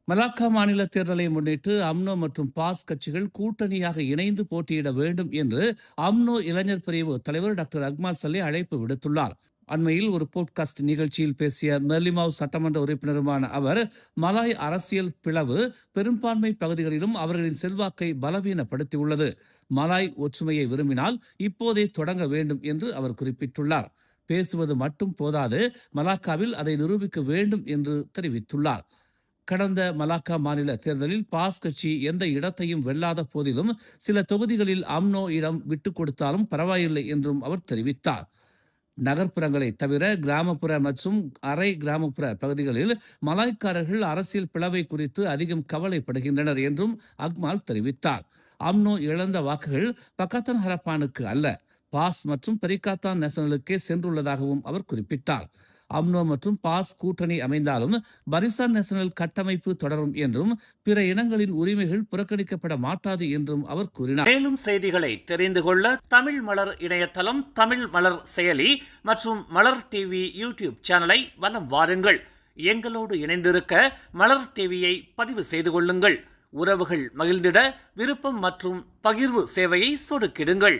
Malacca மாநில தேர்தலை முன்னிட்டு அம்னோ மற்றும் பாஸ் கட்சிகள் கூட்டணியாக இணைந்து போட்டியிட வேண்டும் என்று அம்னோ இளைஞர் பிரிவு தலைவர் டாக்டர் அக்மால் சலே அழைப்பு விடுத்துள்ளார். அண்மையில் ஒரு போட்காஸ்ட் நிகழ்ச்சியில் பேசிய மெர்லிமாவ் சட்டமன்ற உறுப்பினருமான அவர், மலாய் அரசியல் பிளவு பெரும்பான்மை பகுதிகளிலும் அவர்களின் செல்வாக்கை பலவீனப்படுத்தியுள்ளது. மலாய் ஒற்றுமையை விரும்பினால் இப்போதே தொடங்க வேண்டும் என்று அவர் குறிப்பிட்டுள்ளார். பேசுவது மட்டும் போதாது, மலாக்காவில் அதை நிரூபிக்க வேண்டும் என்று தெரிவித்துள்ளார். கடந்த மலாக்கா மாநில தேர்தலில் பாஸ் கட்சி எந்த இடத்தையும் வெல்லாத போதிலும் சில தொகுதிகளில் அம்னோ இடம் விட்டுக் கொடுத்தாலும் பரவாயில்லை என்றும் அவர் தெரிவித்தார். நகர்ப்புறங்களை தவிர கிராமப்புற மற்றும் அரை கிராமப்புற பகுதிகளில் மலாய்க்காரர்கள் அரசியல் பிளவை குறித்து அதிகம் கவலைப்படுகின்றனர் என்றும் அக்மால் தெரிவித்தார். அம்னோ இழந்த வாக்குகள் பக்கத்தன் ஹரப்பானுக்கு அல்ல, பாஸ் மற்றும் பெரிகாத்தான் நேஷனலுக்கே சென்றுள்ளதாகவும் அவர் குறிப்பிட்டார். அம்னோ மற்றும் பாஸ் கூட்டணி அமைந்தாலும் பரிசான் நேஷனல் கட்டமைப்பு தொடரும் என்றும் பிற இனங்களின் உரிமைகள் புறக்கணிக்கப்பட மாட்டாது என்றும் அவர் கூறினார். மேலும் செய்திகளை தெரிந்து கொள்ள தமிழ் மலர் இணையதளம், தமிழ் மலர் செயலி மற்றும் மலர் டிவி யூடியூப் சேனலை வலம் வாருங்கள். எங்களோடு இணைந்திருக்க மலர் டிவியை பதிவு செய்து கொள்ளுங்கள். உறவுகள் மகிழ்ந்திட விருப்பம் மற்றும் பகிர்வு சேவையை சொடுக்கிடுங்கள்.